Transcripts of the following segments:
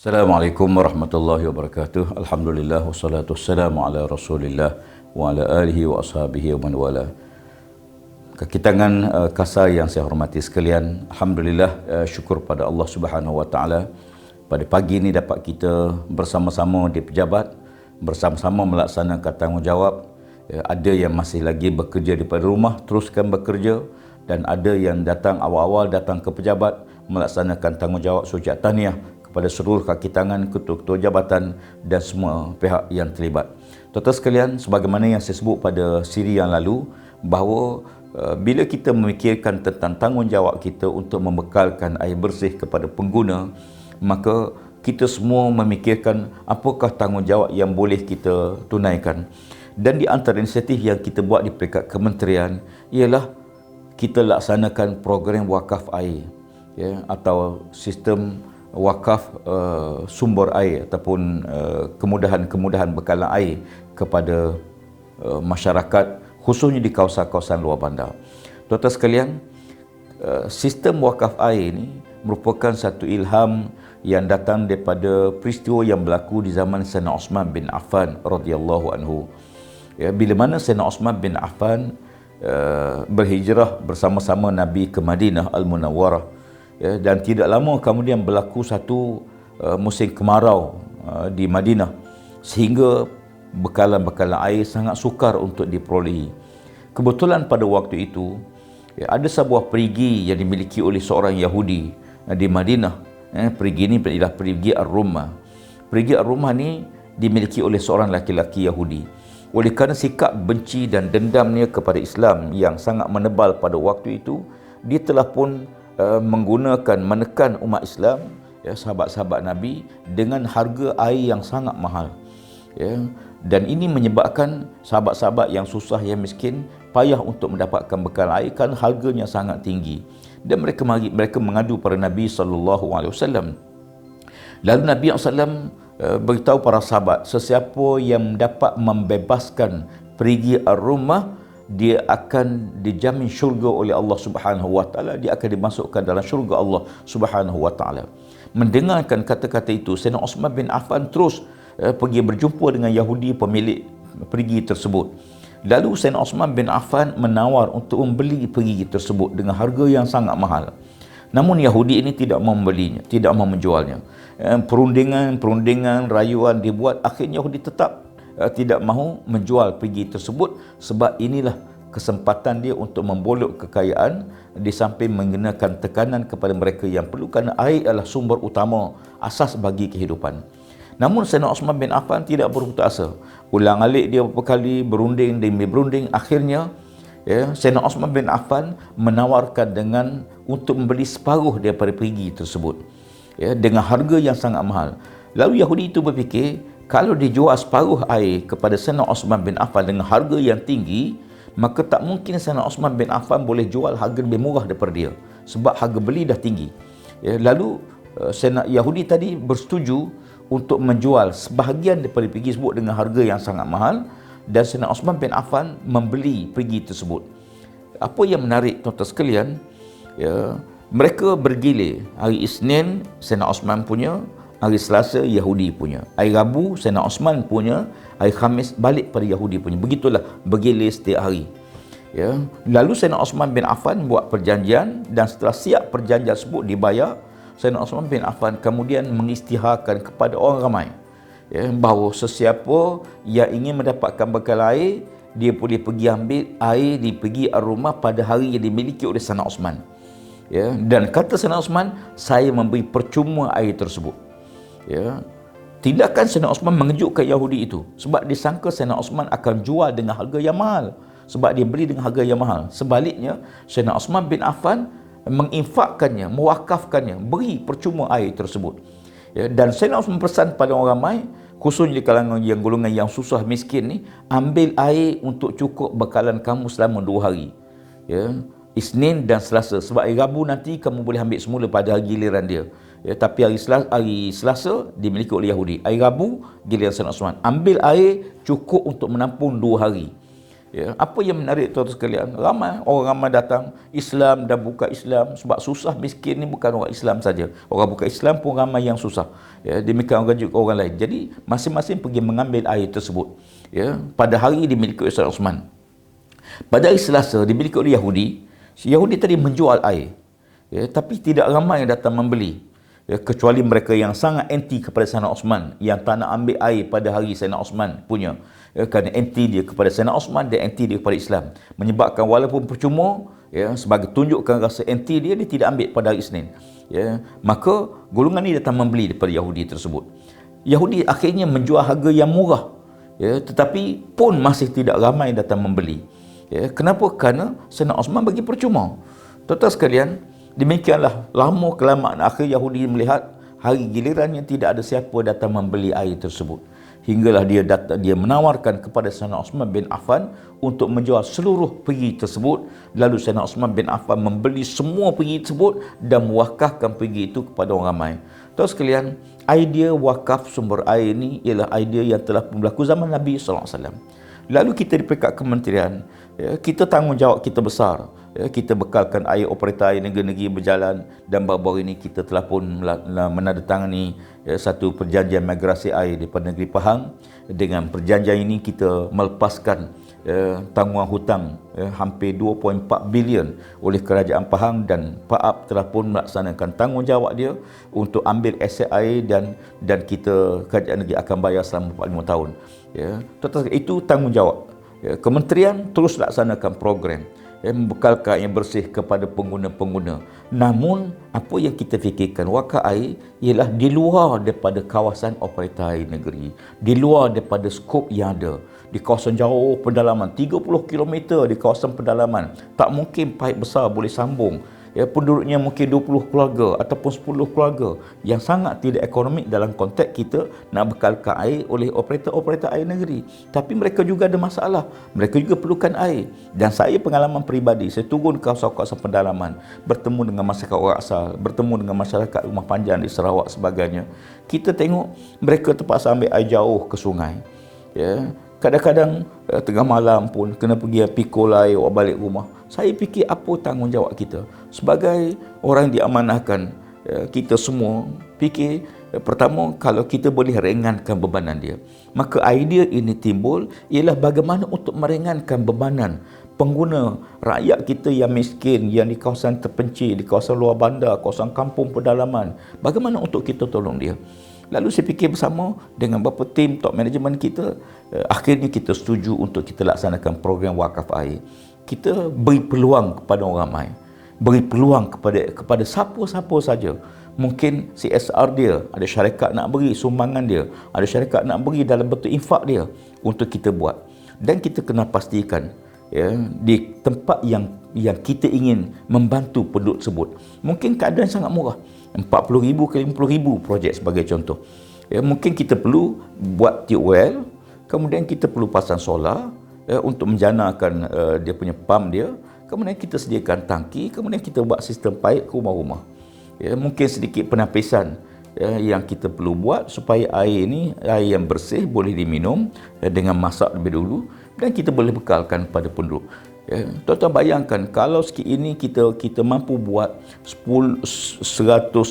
Assalamualaikum warahmatullahi wabarakatuh. Alhamdulillah wassalatu wassalamu ala Rasulillah wa ala alihi wa ashabihi wa man wala. Kaki tangan kasar yang saya hormati sekalian, alhamdulillah, syukur pada Allah Subhanahu wa taala pada pagi ini dapat kita bersama-sama di pejabat, bersama-sama melaksanakan tanggungjawab. Ada yang masih lagi bekerja daripada rumah, teruskan bekerja, dan ada yang datang awal-awal datang ke pejabat melaksanakan tanggungjawab sujud tahniah kepada seluruh kaki tangan, ketua-ketua jabatan dan semua pihak yang terlibat. Tuan-tuan sekalian, sebagaimana yang saya sebut pada siri yang lalu, bahawa bila kita memikirkan tentang tanggungjawab kita untuk membekalkan air bersih kepada pengguna, maka kita semua memikirkan apakah tanggungjawab yang boleh kita tunaikan. Dan di antara inisiatif yang kita buat di peringkat kementerian ialah kita laksanakan program wakaf air, atau sistem wakaf sumber air ataupun kemudahan-kemudahan bekalan air kepada masyarakat, khususnya di kawasan-kawasan luar bandar. Tuan-tuan sekalian, sistem wakaf air ini merupakan satu ilham yang datang daripada peristiwa yang berlaku di zaman Sayyidina Osman bin Affan radhiyallahu anhu. Bila mana Sayyidina Osman bin Affan berhijrah bersama-sama Nabi ke Madinah Al-Munawwarah, dan tidak lama kemudian berlaku satu musim kemarau di Madinah, sehingga bekalan-bekalan air sangat sukar untuk diperolehi. Kebetulan pada waktu itu ada sebuah perigi yang dimiliki oleh seorang Yahudi di Madinah. Perigi ini adalah perigi Ar-Rumah. Perigi Ar-Rumah ini dimiliki oleh seorang laki-laki Yahudi. Oleh kerana sikap benci dan dendamnya kepada Islam yang sangat menebal pada waktu itu, dia telah pun menekan umat Islam, sahabat-sahabat Nabi, dengan harga air yang sangat mahal. Dan ini menyebabkan sahabat-sahabat yang susah, yang miskin, payah untuk mendapatkan bekal air kerana harganya sangat tinggi. Dan mereka mengadu pada Nabi SAW. Lalu Nabi SAW beritahu para sahabat, sesiapa yang dapat membebaskan perigi Ar-Rumah, dia akan dijamin syurga oleh Allah Subhanahu wa taala, dia akan dimasukkan dalam syurga Allah Subhanahu wa taala. Mendengarkan kata-kata itu, Sayyidina Osman bin Affan terus pergi berjumpa dengan Yahudi pemilik perigi tersebut. Lalu Sayyidina Osman bin Affan menawar untuk membeli perigi tersebut dengan harga yang sangat mahal. Namun Yahudi ini tidak mau membelinya, tidak mau menjualnya. Perundingan, rayuan dibuat, akhirnya Yahudi tetap tidak mahu menjual perigi tersebut, sebab inilah kesempatan dia untuk membolok kekayaan di samping mengenakan tekanan kepada mereka yang perlu, kerana air adalah sumber utama, asas bagi kehidupan. Namun Sayyidina Osman bin Affan tidak berputus asa. Ulang alik dia beberapa kali berunding demi berunding, akhirnya Sayyidina Osman bin Affan menawarkan untuk membeli separuh daripada perigi tersebut, dengan harga yang sangat mahal. Lalu Yahudi itu berfikir, kalau dijual separuh air kepada Sayyidina Osman bin Affan dengan harga yang tinggi, maka tak mungkin Sayyidina Osman bin Affan boleh jual harga lebih murah daripada dia, sebab harga beli dah tinggi. Lalu Sayyidina Yahudi tadi bersetuju untuk menjual sebahagian daripada perigi tersebut dengan harga yang sangat mahal, dan Sayyidina Osman bin Affan membeli perigi tersebut. Apa yang menarik tuan-tuan sekalian, mereka bergilir. Hari Isnin Sayyidina Osman punya, hari Selasa Yahudi punya, hari Rabu Sayyidina Osman punya, hari Khamis balik pada Yahudi punya. Begitulah bergilir setiap hari. Lalu Sayyidina Osman bin Affan buat perjanjian, dan setelah siap perjanjian tersebut dibayar, Sayyidina Osman bin Affan kemudian mengisytiharkan kepada orang ramai, bahawa sesiapa yang ingin mendapatkan bekal air, dia boleh pergi ambil air di perigi Ar-Rumah pada hari yang dimiliki oleh Sayyidina Osman. Dan kata Sayyidina Osman, saya memberi percuma air tersebut. Tindakan Sayyidina Osman mengejutkan Yahudi itu, sebab disangka Sayyidina Osman akan jual dengan harga yang mahal, sebab dia beli dengan harga yang mahal. Sebaliknya, Sayyidina Osman bin Affan menginfakkannya, mewakafkannya, beri percuma air tersebut. Dan Sayyidina Osman pesan pada orang ramai, khususnya di kalangan yang golongan yang susah miskin ni, ambil air untuk cukup bekalan kamu selama 2 hari, Isnin dan Selasa, sebab hari Rabu nanti kamu boleh ambil semula pada hari giliran dia. Tapi hari Selasa dimiliki oleh Yahudi, hari Rabu giliran Sayyidina Osman. Ambil air cukup untuk menampung 2 hari. Ya, apa yang menarik tuan-tuan sekalian? Orang ramai datang Islam dan bukan Islam, sebab susah miskin ni bukan orang Islam saja. Orang bukan Islam pun ramai yang susah. Ya, demikian juga orang lain. Jadi masing-masing pergi mengambil air tersebut. Ya, pada hari dimiliki oleh Sayyidina Osman. Pada hari Selasa dimiliki oleh Yahudi. Si Yahudi tadi menjual air. Ya, tapi tidak ramai yang datang membeli. Ya, kecuali mereka yang sangat anti kepada Sayyidina Osman, yang tak nak ambil air pada hari Sayyidina Osman punya. Ya, kerana anti dia kepada Sayyidina Osman dan anti dia kepada Islam, menyebabkan walaupun percuma, ya, sebagai tunjukkan rasa anti dia tidak ambil pada hari Isnin. Ya, maka golongan ini datang membeli daripada Yahudi tersebut. Yahudi akhirnya menjual harga yang murah, ya, tetapi pun masih tidak ramai yang datang membeli. Ya, kenapa? Kerana Sayyidina Osman bagi percuma. Tuan-tuan sekalian, demikianlah lama kelamaan akhir Yahudi melihat hari gilirannya tidak ada siapa datang membeli air tersebut. Hinggalah dia menawarkan kepada Sayyidina Osman bin Affan untuk menjual seluruh peri tersebut. Lalu Sayyidina Osman bin Affan membeli semua peri tersebut dan mewakafkan peri itu kepada orang ramai. Tuan sekalian, idea wakaf sumber air ini ialah idea yang telah berlaku zaman Nabi SAW. Lalu kita di peringkat kementerian, ya, kita tanggungjawab kita besar. Ya, kita bekalkan air operator air negeri-negeri berjalan, dan baru-baru ini kita telah pun menandatangani satu perjanjian migrasi air daripada negeri Pahang. Dengan perjanjian ini kita melepaskan tanggungan hutang hampir 2.4 bilion oleh kerajaan Pahang, dan PAAP telah pun melaksanakan tanggungjawab dia untuk ambil aset air, dan kita kerajaan negeri akan bayar selama 45 tahun. Ya, itu tanggungjawab. Ya, kementerian terus laksanakan program membekalkan yang bersih kepada pengguna-pengguna. Namun apa yang kita fikirkan, wakaf air ialah di luar daripada kawasan operator air negeri, di luar daripada skop yang ada. Di kawasan jauh pedalaman 30 km, di kawasan pedalaman tak mungkin paip besar boleh sambung. Ya, penduduknya mungkin 20 keluarga ataupun 10 keluarga, yang sangat tidak ekonomik dalam konteks kita nak bekalkan air oleh operator-operator air negeri. Tapi mereka juga ada masalah, mereka juga perlukan air. Dan saya pengalaman peribadi, saya turun ke kawasan-kawasan pedalaman, bertemu dengan masyarakat orang asal, bertemu dengan masyarakat rumah panjang di Sarawak sebagainya. Kita tengok mereka terpaksa ambil air jauh ke sungai. Ya, kadang-kadang tengah malam pun kena pergi pikul air balik rumah. Saya fikir apa tanggungjawab kita sebagai orang yang diamanahkan. Kita semua fikir, pertama, kalau kita boleh ringankan bebanan dia, maka idea ini timbul ialah bagaimana untuk meringankan bebanan pengguna rakyat kita yang miskin, yang di kawasan terpencil, di kawasan luar bandar, kawasan kampung pedalaman. Bagaimana untuk kita tolong dia? Lalu saya fikir bersama dengan beberapa tim top management kita, akhirnya kita setuju untuk kita laksanakan program wakaf air. Kita beri peluang kepada orang ramai, beri peluang kepada siapa-siapa saja. Mungkin CSR dia, ada syarikat nak beri sumbangan dia, ada syarikat nak beri dalam bentuk infak dia untuk kita buat. Dan kita kena pastikan, ya, di tempat yang kita ingin membantu penduduk tersebut, mungkin keadaan sangat murah, 40,000 ke 50,000 projek sebagai contoh. Ya, mungkin kita perlu buat tube well, kemudian kita perlu pasang solar untuk menjanakan dia punya pump dia, kemudian kita sediakan tangki, kemudian kita buat sistem paip ke rumah-rumah. Ya, mungkin sedikit penapisan yang kita perlu buat supaya air ini, air yang bersih, boleh diminum dengan masak lebih dulu, dan kita boleh bekalkan pada penduduk. Ya, tuan-tuan bayangkan kalau sikit ini kita mampu buat 100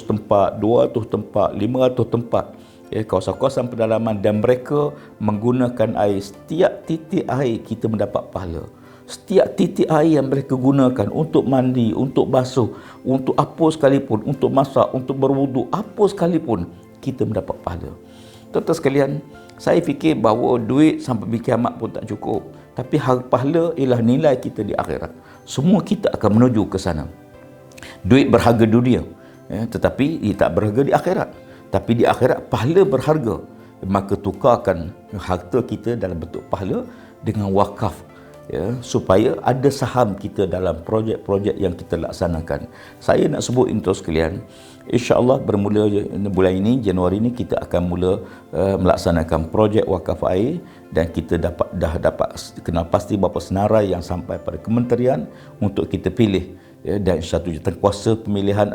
tempat, 200 tempat, 500 tempat, ya, kawasan-kawasan pedalaman, dan mereka menggunakan air. Setiap titik air kita mendapat pahala. Setiap titik air yang mereka gunakan untuk mandi, untuk basuh, untuk apa sekalipun, untuk masak, untuk berwuduk, apa sekalipun, kita mendapat pahala. Tuan-tuan sekalian, saya fikir bahawa duit sampai hari kiamat pun tak cukup. Tapi pahala ialah nilai kita di akhirat. Semua kita akan menuju ke sana. Duit berharga dunia, ya, tetapi ia tak berharga di akhirat. Tapi di akhirat pahala berharga. Maka tukarkan harta kita dalam bentuk pahala dengan wakaf, ya, supaya ada saham kita dalam projek-projek yang kita laksanakan. Saya nak sebut ini sekalian, insya-Allah bermula bulan ini, Januari ini, kita akan mula melaksanakan projek wakaf air, dan kita dah dapat kenal pasti berapa senarai yang sampai pada kementerian untuk kita pilih. Ya, dan satu kuasa pemilihan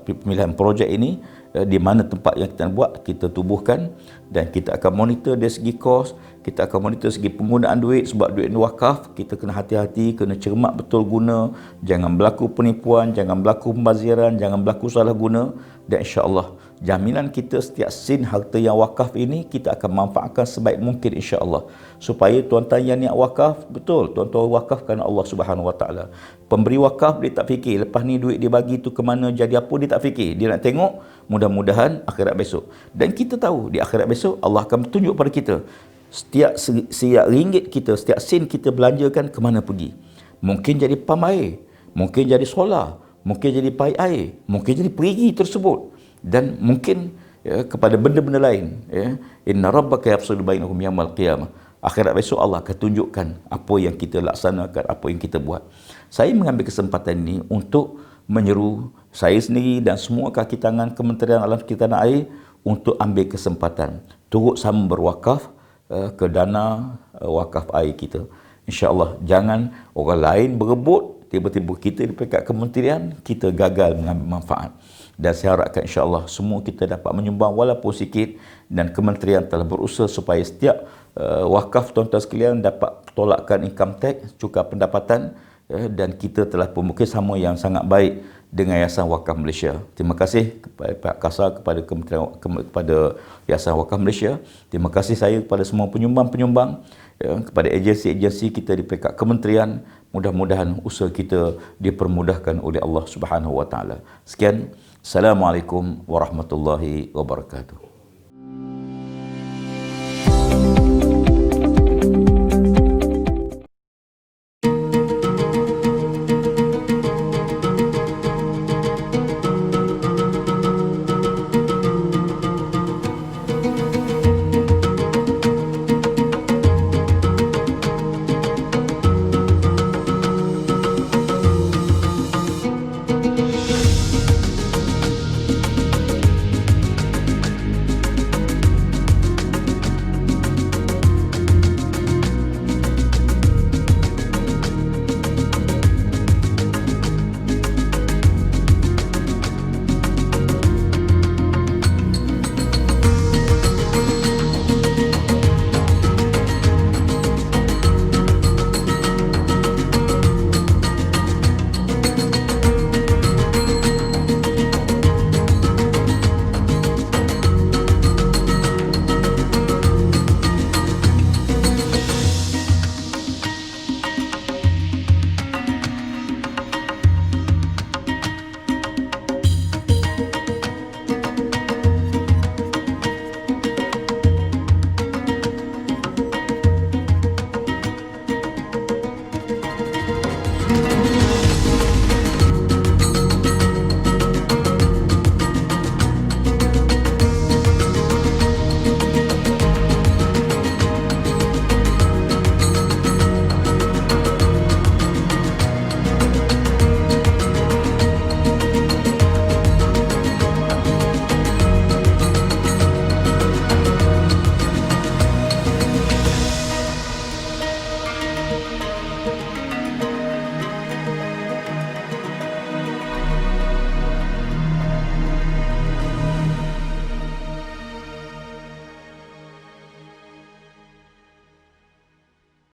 pemilihan projek ini, di mana tempat yang kita buat, kita tubuhkan, dan kita akan monitor dari segi kos, kita akan monitor segi penggunaan duit. Sebab duit ni wakaf, kita kena hati-hati, kena cermat betul guna, jangan berlaku penipuan, jangan berlaku pembaziran, jangan berlaku salah guna. Dan insya-Allah jaminan kita setiap sen harta yang wakaf ini kita akan manfaatkan sebaik mungkin insya-Allah. Supaya tuan-tuan yang niat wakaf, betul tuan-tuan wakaf kerana Allah Subhanahu Wa Taala. Pemberi wakaf dia tak fikir lepas ni duit dia bagi tu ke mana, jadi apa, dia tak fikir. Dia nak tengok mudah-mudahan akhirat besok. Dan kita tahu di akhirat besok Allah akan tunjuk pada kita setiap ringgit kita, setiap sen kita belanjakan ke mana pergi. Mungkin jadi pam air, mungkin jadi solar, mungkin jadi pai air, mungkin jadi perigi tersebut, dan mungkin kepada benda-benda lain. Inna rabbaka yafsulu bainahum yaumil qiyamah. Akhirat besok Allah akan tunjukkan apa yang kita laksanakan, apa yang kita buat. Saya mengambil kesempatan ini untuk menyeru saya sendiri dan semua kaki tangan Kementerian Alam Sekitar Tanah Air untuk ambil kesempatan turut sama berwakaf ke dana wakaf air kita. InsyaAllah jangan orang lain berebut, tiba-tiba kita di peringkat kementerian, kita gagal mengambil manfaat. Dan saya harapkan insyaAllah semua kita dapat menyumbang walaupun sikit, dan kementerian telah berusaha supaya setiap wakaf tuan-tuan sekalian dapat tolakkan income tax, cukai pendapatan, dan kita telah bekerjasama yang sangat baik dengan Yayasan Wakaf Malaysia. Terima kasih kepada Pihak KASA, kepada Yayasan Wakaf Malaysia. Terima kasih saya kepada semua penyumbang-penyumbang, kepada agensi-agensi kita di peringkat kementerian. Mudah-mudahan usaha kita dipermudahkan oleh Allah Subhanahu Wa Taala. Sekian. Assalamualaikum warahmatullahi wabarakatuh.